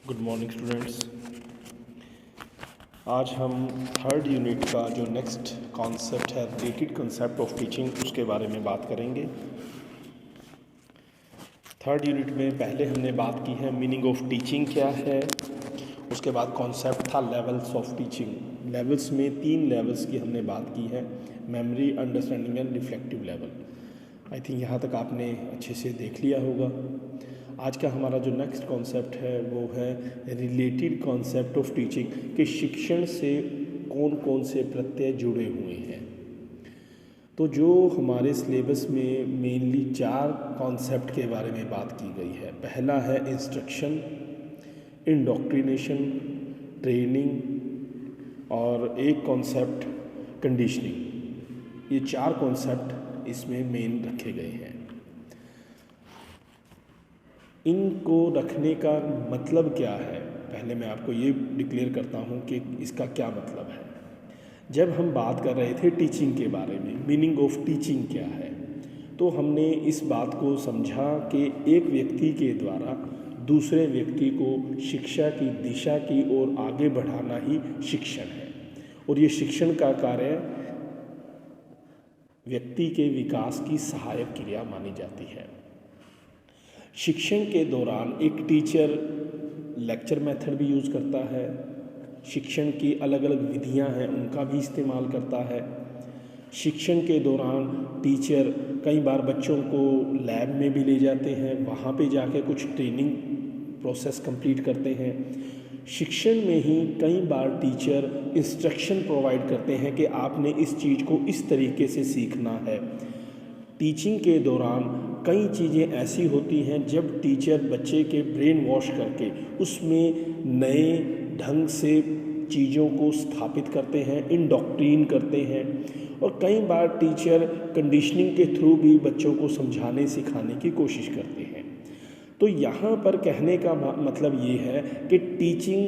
Good morning students. आज हम third unit का जो नेक्स्ट कॉन्सेप्ट है रिलेटेड कॉन्सेप्ट ऑफ टीचिंग उसके बारे में बात करेंगे। थर्ड यूनिट में पहले हमने बात की है मीनिंग ऑफ टीचिंग क्या है, उसके बाद कॉन्सेप्ट था लेवल्स ऑफ टीचिंग। लेवल्स में 3 लेवल्स की हमने बात की है, memory, understanding and reflective level. I think यहाँ तक आपने अच्छे से देख लिया होगा। आज का हमारा जो नेक्स्ट कॉन्सेप्ट है वो है रिलेटेड कॉन्सेप्ट ऑफ टीचिंग कि शिक्षण से कौन कौन से प्रत्यय जुड़े हुए हैं। तो जो हमारे सिलेबस में मेनली 4 कॉन्सेप्ट के बारे में बात की गई है। पहला है इंस्ट्रक्शन, इंडोक्ट्रिनेशन, ट्रेनिंग और एक कॉन्सेप्ट कंडीशनिंग। ये 4 कॉन्सेप्ट इसमें मेन रखे गए हैं। इनको रखने का मतलब क्या है, पहले मैं आपको ये डिक्लेयर करता हूँ कि इसका क्या मतलब है। जब हम बात कर रहे थे टीचिंग के बारे में, मीनिंग ऑफ टीचिंग क्या है, तो हमने इस बात को समझा कि एक व्यक्ति के द्वारा दूसरे व्यक्ति को शिक्षा की दिशा की ओर आगे बढ़ाना ही शिक्षण है। और ये शिक्षण का कार्य व्यक्ति के विकास की सहायक क्रिया मानी जाती है। शिक्षण के दौरान एक टीचर लेक्चर मेथड भी यूज़ करता है, शिक्षण की अलग अलग विधियां हैं उनका भी इस्तेमाल करता है। शिक्षण के दौरान टीचर कई बार बच्चों को लैब में भी ले जाते हैं, वहाँ पे जाके कुछ ट्रेनिंग प्रोसेस कंप्लीट करते हैं। शिक्षण में ही कई बार टीचर इंस्ट्रक्शन प्रोवाइड करते हैं कि आपने इस चीज़ को इस तरीके से सीखना है। टीचिंग के दौरान कई चीज़ें ऐसी होती हैं जब टीचर बच्चे के ब्रेन वॉश करके उसमें नए ढंग से चीज़ों को स्थापित करते हैं, इंडोक्ट्रीन करते हैं। और कई बार टीचर कंडीशनिंग के थ्रू भी बच्चों को समझाने सिखाने की कोशिश करते हैं। तो यहाँ पर कहने का मतलब ये है कि टीचिंग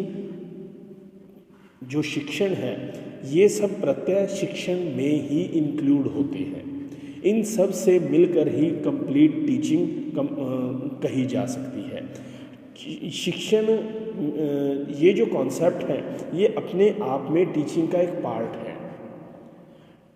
जो शिक्षण है ये सब प्रत्यय शिक्षण में ही इंक्लूड होते हैं। इन सब से मिलकर ही कंप्लीट टीचिंग कही जा सकती है। शिक्षण ये जो कॉन्सेप्ट है ये अपने आप में टीचिंग का एक पार्ट है।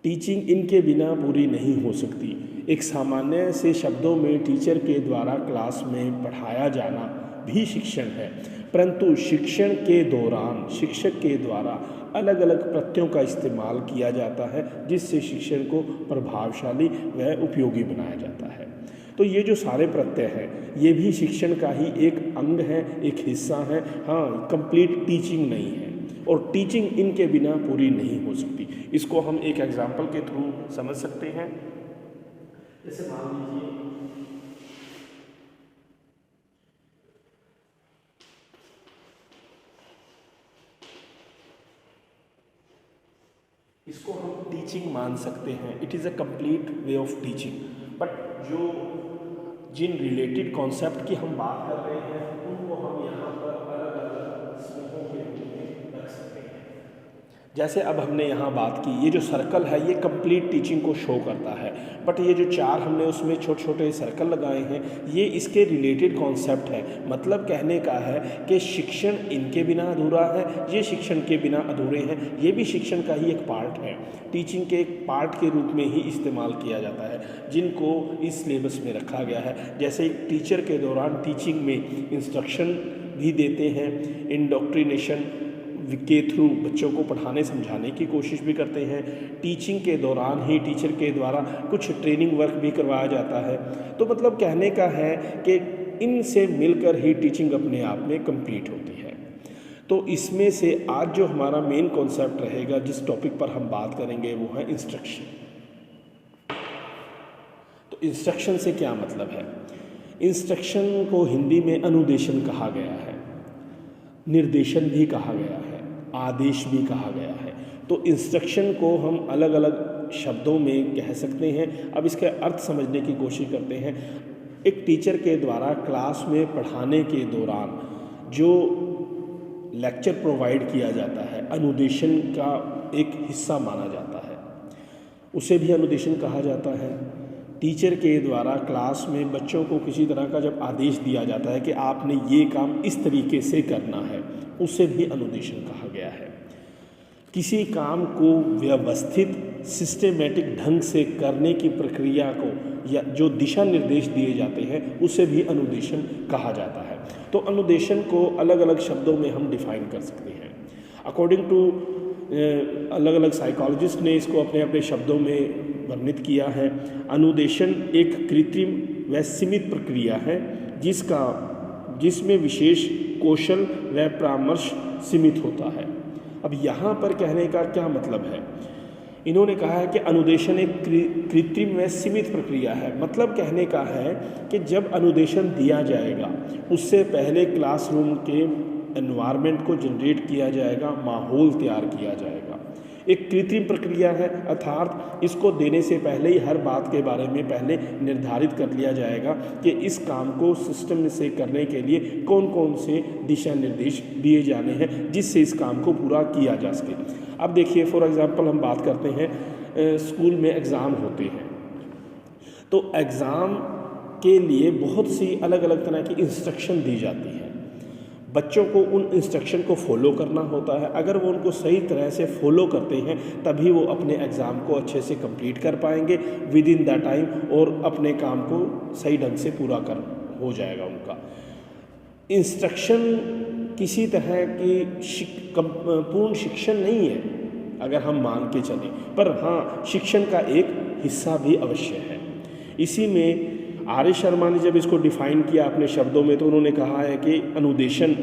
टीचिंग इनके बिना पूरी नहीं हो सकती। एक सामान्य से शब्दों में टीचर के द्वारा क्लास में पढ़ाया जाना भी शिक्षण है, परंतु शिक्षण के दौरान शिक्षक के द्वारा अलग अलग प्रत्ययों का इस्तेमाल किया जाता है जिससे शिक्षण को प्रभावशाली व उपयोगी बनाया जाता है। तो ये जो सारे प्रत्यय हैं ये भी शिक्षण का ही एक अंग है, एक हिस्सा है। हाँ, कंप्लीट टीचिंग नहीं है और टीचिंग इनके बिना पूरी नहीं हो सकती। इसको हम एक एग्जाम्पल के थ्रू समझ सकते हैं। जैसे मान लीजिए इसको हम टीचिंग मान सकते हैं। It is a complete way of teaching. But जो जिन रिलेटेड कॉन्सेप्ट की हम बात कर रहे हैं उनको हम यहाँ पर अलग अलग समूहों के रूप में रख सकते हैं। जैसे अब हमने यहाँ बात की, ये जो सर्कल है ये कंप्लीट टीचिंग को शो करता है, बट ये जो 4 हमने उसमें छोटे छोटे सर्कल लगाए हैं ये इसके रिलेटेड कॉन्सेप्ट है। मतलब कहने का है कि शिक्षण इनके बिना अधूरा है, ये शिक्षण के बिना अधूरे हैं, ये भी शिक्षण का ही एक पार्ट है। टीचिंग के एक पार्ट के रूप में ही इस्तेमाल किया जाता है जिनको इस सिलेबस में रखा गया है। जैसे एक टीचर के दौरान टीचिंग में इंस्ट्रक्शन भी देते हैं, इंडोक्ट्रिनेशन के थ्रू बच्चों को पढ़ाने समझाने की कोशिश भी करते हैं। टीचिंग के दौरान ही टीचर के द्वारा कुछ ट्रेनिंग वर्क भी करवाया जाता है। तो मतलब कहने का है कि इनसे मिलकर ही टीचिंग अपने आप में कंप्लीट होती है। तो इसमें से आज जो हमारा मेन कॉन्सेप्ट रहेगा, जिस टॉपिक पर हम बात करेंगे वो है इंस्ट्रक्शन। तो इंस्ट्रक्शन से क्या मतलब है? इंस्ट्रक्शन को हिंदी में अनुदेशन कहा गया है, निर्देशन भी कहा गया है, आदेश भी कहा गया है। तो इंस्ट्रक्शन को हम अलग अलग शब्दों में कह सकते हैं। अब इसके अर्थ समझने की कोशिश करते हैं। एक टीचर के द्वारा क्लास में पढ़ाने के दौरान जो लेक्चर प्रोवाइड किया जाता है अनुदेशन का एक हिस्सा माना जाता है, उसे भी अनुदेशन कहा जाता है। टीचर के द्वारा क्लास में बच्चों को किसी तरह का जब आदेश दिया जाता है कि आपने ये काम इस तरीके से करना है, उसे भी अनुदेशन कहा गया है। किसी काम को व्यवस्थित सिस्टेमेटिक ढंग से करने की प्रक्रिया को या जो दिशा निर्देश दिए जाते हैं उसे भी अनुदेशन कहा जाता है। तो अनुदेशन को अलग अलग शब्दों में हम डिफाइन कर सकते हैं। अकॉर्डिंग टू अलग अलग साइकोलॉजिस्ट ने इसको अपने अपने शब्दों में वर्णित किया है। अनुदेशन एक कृत्रिम व सीमित प्रक्रिया है जिसमें विशेष कौशल व परामर्श सीमित होता है। अब यहाँ पर कहने का क्या मतलब है? इन्होंने कहा है कि अनुदेशन एक कृत्रिम व सीमित प्रक्रिया है। मतलब कहने का है कि जब अनुदेशन दिया जाएगा उससे पहले क्लासरूम के एनवायरनमेंट को जनरेट किया जाएगा, माहौल तैयार किया जाएगा। एक कृत्रिम प्रक्रिया है, अर्थात इसको देने से पहले ही हर बात के बारे में पहले निर्धारित कर लिया जाएगा कि इस काम को सिस्टम से करने के लिए कौन कौन से दिशा निर्देश दिए जाने हैं जिससे इस काम को पूरा किया जा सके। अब देखिए, फॉर एग्ज़ाम्पल हम बात करते हैं स्कूल में एग्ज़ाम होते हैं, तो एग्ज़ाम के लिए बहुत सी अलग अलग तरह की इंस्ट्रक्शन दी जाती है। बच्चों को उन इंस्ट्रक्शन को फॉलो करना होता है। अगर वो उनको सही तरह से फॉलो करते हैं तभी वो अपने एग्ज़ाम को अच्छे से कंप्लीट कर पाएंगे विद इन द टाइम, और अपने काम को सही ढंग से पूरा कर हो जाएगा उनका। इंस्ट्रक्शन किसी तरह की पूर्ण शिक्षण नहीं है अगर हम मान के चलें, पर हाँ शिक्षण का एक हिस्सा भी अवश्य है। इसी में आर्य शर्मा ने जब इसको डिफाइन किया अपने शब्दों में, तो उन्होंने कहा है कि अनुदेशन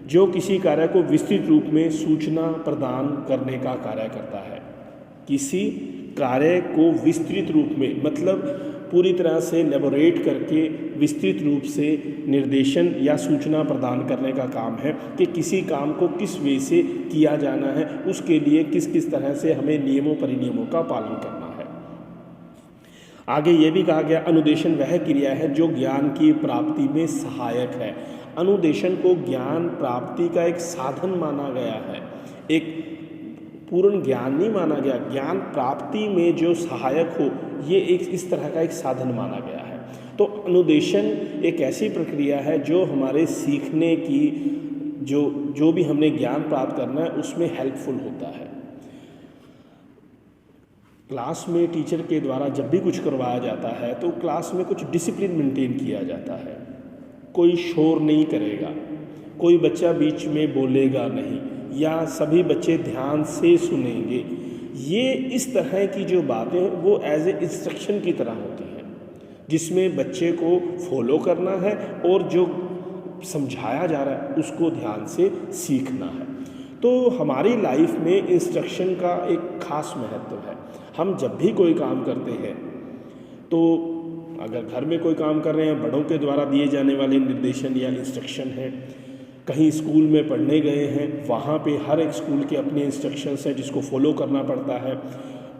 जो किसी कार्य को विस्तृत रूप में सूचना प्रदान करने का कार्य करता है। किसी कार्य को विस्तृत रूप में मतलब पूरी तरह से लेबोरेट करके विस्तृत रूप से निर्देशन या सूचना प्रदान करने का काम है कि किसी काम को किस वे से किया जाना है, उसके लिए किस किस तरह से हमें नियमों परिनियमों का पालन करना है। आगे ये भी कहा गया, अनुदेशन वह क्रिया है जो ज्ञान की प्राप्ति में सहायक है। अनुदेशन को ज्ञान प्राप्ति का एक साधन माना गया है, एक पूर्ण ज्ञान नहीं माना गया। ज्ञान प्राप्ति में जो सहायक हो, ये एक इस तरह का एक साधन माना गया है। तो अनुदेशन एक ऐसी प्रक्रिया है जो हमारे सीखने की जो भी हमने ज्ञान प्राप्त करना है उसमें हेल्पफुल होता है। क्लास में टीचर के द्वारा जब भी कुछ करवाया जाता है तो क्लास में कुछ डिसिप्लिन मेंटेन किया जाता है। कोई शोर नहीं करेगा, कोई बच्चा बीच में बोलेगा नहीं, या सभी बच्चे ध्यान से सुनेंगे। ये इस तरह की जो बातें वो एज ए इंस्ट्रक्शन की तरह होती हैं जिसमें बच्चे को फॉलो करना है और जो समझाया जा रहा है उसको ध्यान से सीखना है। तो हमारी लाइफ में इंस्ट्रक्शन का एक खास महत्व है। हम जब भी कोई काम करते हैं, तो अगर घर में कोई काम कर रहे हैं, बड़ों के द्वारा दिए जाने वाले निर्देशन या इंस्ट्रक्शन है, कहीं स्कूल में पढ़ने गए हैं, वहाँ पे हर एक स्कूल के अपने इंस्ट्रक्शंस हैं जिसको फॉलो करना पड़ता है।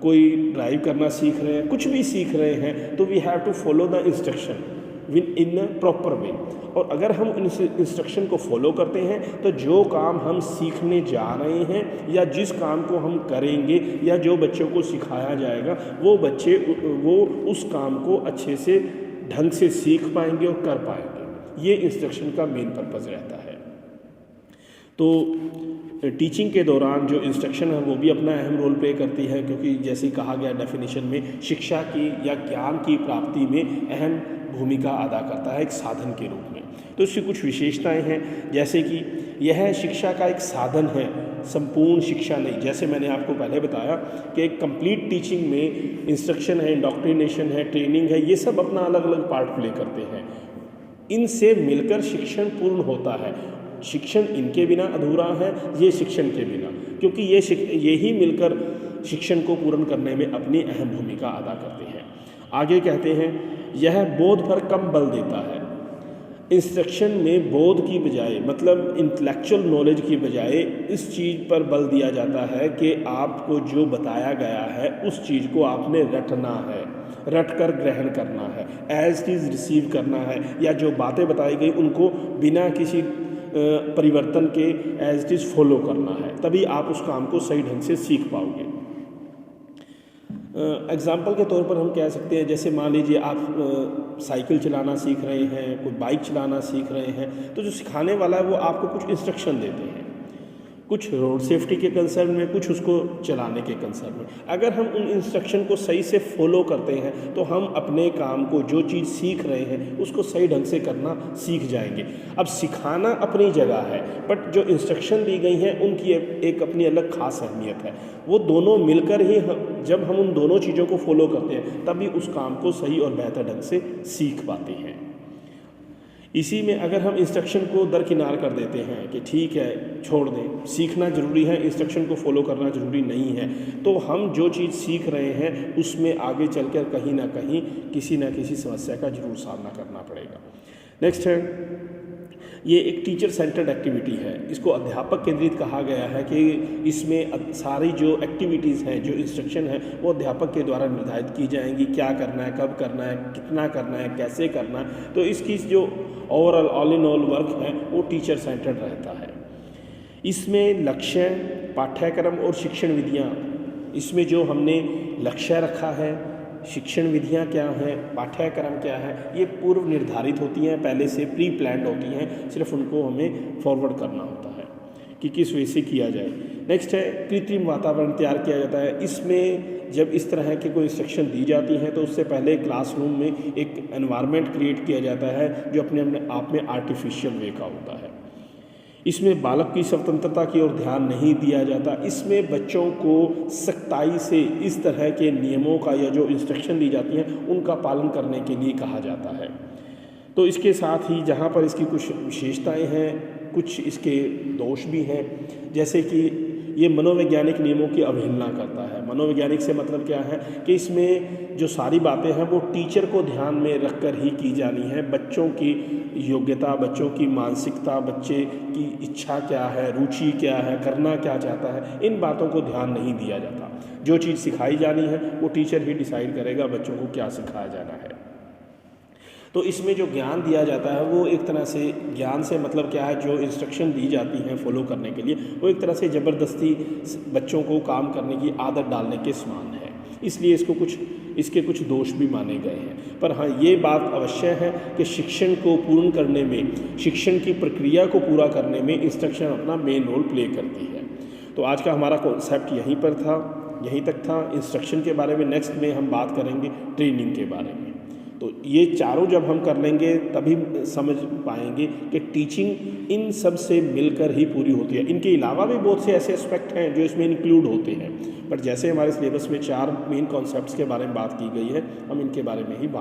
कोई ड्राइव करना सीख रहे हैं, कुछ भी सीख रहे हैं, तो we have to follow the instruction in a proper way. और अगर हम इंस्ट्रक्शन को फॉलो करते हैं तो जो काम हम सीखने जा रहे हैं या जिस काम को हम करेंगे या जो बच्चों को सिखाया जाएगा, वो बच्चे वो उस काम को अच्छे से ढंग से सीख पाएंगे और कर पाएंगे। ये इंस्ट्रक्शन का मेन पर्पज़ रहता है। तो टीचिंग के दौरान जो इंस्ट्रक्शन है वो भी अपना अहम रोल प्ले करती है, क्योंकि जैसे कहा गया डेफिनेशन में, शिक्षा की या ज्ञान की प्राप्ति में अहम भूमिका अदा करता है एक साधन के रूप में। तो इसकी कुछ विशेषताएं हैं, जैसे कि यह शिक्षा का एक साधन है, संपूर्ण शिक्षा नहीं। जैसे मैंने आपको पहले बताया कि एक कंप्लीट टीचिंग में इंस्ट्रक्शन है, इंडोक्ट्रिनेशन है, ट्रेनिंग है, ये सब अपना अलग अलग पार्ट प्ले करते हैं। इनसे मिलकर शिक्षण पूर्ण होता है। शिक्षण इनके बिना अधूरा है, ये शिक्षण के बिना, क्योंकि ये ही मिलकर शिक्षण को पूर्ण करने में अपनी अहम भूमिका अदा करते हैं। आगे कहते हैं, यह बोध पर कम बल देता है। इंस्ट्रक्शन में बोध की बजाय मतलब इंटेलेक्चुअल नॉलेज की बजाय इस चीज़ पर बल दिया जाता है कि आपको जो बताया गया है उस चीज़ को आपने रटना है, रट कर ग्रहण करना है, एज इट इज़ रिसीव करना है, या जो बातें बताई गई उनको बिना किसी परिवर्तन के एज इट इज़ फॉलो करना है, तभी आप उस काम को सही ढंग से सीख पाओगे। एग्ज़ाम्पल के तौर पर हम कह सकते हैं, जैसे मान लीजिए आप साइकिल चलाना सीख रहे हैं, कोई बाइक चलाना सीख रहे हैं, तो जो सिखाने वाला है वो आपको कुछ इंस्ट्रक्शन देते हैं, कुछ रोड सेफ्टी के कंसर्न में, कुछ उसको चलाने के कंसर्न में। अगर हम उन इंस्ट्रक्शन को सही से फॉलो करते हैं तो हम अपने काम को, जो चीज़ सीख रहे हैं उसको सही ढंग से करना सीख जाएंगे। अब सिखाना अपनी जगह है, बट जो इंस्ट्रक्शन दी गई हैं उनकी एक अपनी अलग ख़ास अहमियत है। वो दोनों मिलकर ही जब हम उन दोनों चीज़ों को फॉलो करते हैं तभी उस काम को सही और बेहतर ढंग से सीख पाते हैं। इसी में अगर हम इंस्ट्रक्शन को दरकिनार कर देते हैं कि ठीक है छोड़ दें, सीखना ज़रूरी है, इंस्ट्रक्शन को फॉलो करना ज़रूरी नहीं है, तो हम जो चीज़ सीख रहे हैं उसमें आगे चलकर कहीं ना कहीं किसी न किसी समस्या का ज़रूर सामना करना पड़ेगा। नेक्स्ट है, ये एक टीचर सेंटर्ड एक्टिविटी है। इसको अध्यापक केंद्रित कहा गया है कि इसमें सारी जो एक्टिविटीज़ हैं, जो इंस्ट्रक्शन है वो अध्यापक के द्वारा निर्धारित की जाएंगी। क्या करना है, कब करना है, कितना करना है, कैसे करना है। तो इसकी जो overall all in all work है वो टीचर सेंटर्ड रहता है। इसमें लक्ष्य, पाठ्यक्रम और शिक्षण विधियाँ, इसमें जो हमने लक्ष्य रखा है, शिक्षण विधियाँ क्या हैं, पाठ्यक्रम क्या है, ये पूर्व निर्धारित होती हैं, पहले से प्री प्लान्ड होती हैं, सिर्फ उनको हमें फॉरवर्ड करना होता है कि किस वे से किया जाए। नेक्स्ट है, कृत्रिम वातावरण तैयार किया जाता है। इसमें जब इस तरह की कोई इंस्ट्रक्शन दी जाती हैं तो उससे पहले क्लासरूम में एक एनवायरनमेंट क्रिएट किया जाता है जो अपने आप में आर्टिफिशियल वे का होता है। इसमें बालक की स्वतंत्रता की ओर ध्यान नहीं दिया जाता। इसमें बच्चों को सख्ताई से इस तरह के नियमों का या जो इंस्ट्रक्शन दी जाती हैं उनका पालन करने के लिए कहा जाता है। तो इसके साथ ही जहाँ पर इसकी कुछ विशेषताएं हैं, कुछ इसके दोष भी हैं, जैसे कि ये मनोवैज्ञानिक नियमों की अवहेलना करता है। मनोवैज्ञानिक से मतलब क्या है कि इसमें जो सारी बातें हैं वो टीचर को ध्यान में रखकर ही की जानी है। बच्चों की योग्यता, बच्चों की मानसिकता, बच्चे की इच्छा क्या है, रुचि क्या है, करना क्या चाहता है, इन बातों को ध्यान नहीं दिया जाता। जो चीज़ सिखाई जानी है वो टीचर ही डिसाइड करेगा बच्चों को क्या सिखाया जाना है। तो इसमें जो ज्ञान दिया जाता है वो एक तरह से, ज्ञान से मतलब क्या है, जो इंस्ट्रक्शन दी जाती हैं फॉलो करने के लिए वो एक तरह से ज़बरदस्ती बच्चों को काम करने की आदत डालने के समान है। इसलिए इसके कुछ दोष भी माने गए हैं। पर हाँ, ये बात अवश्य है कि शिक्षण को पूर्ण करने में, शिक्षण की प्रक्रिया को पूरा करने में इंस्ट्रक्शन अपना मेन रोल प्ले करती है। तो आज का हमारा कॉन्सेप्ट यहीं तक था इंस्ट्रक्शन के बारे में। नेक्स्ट में हम बात करेंगे ट्रेनिंग के बारे में। तो ये चारों जब हम कर लेंगे तभी समझ पाएंगे कि टीचिंग इन सब से मिलकर ही पूरी होती है। इनके अलावा भी बहुत से ऐसे एस्पेक्ट हैं जो इसमें इंक्लूड होते हैं, बट जैसे हमारे सिलेबस में 4 मेन कॉन्सेप्ट्स के बारे में बात की गई है, हम इनके बारे में ही बात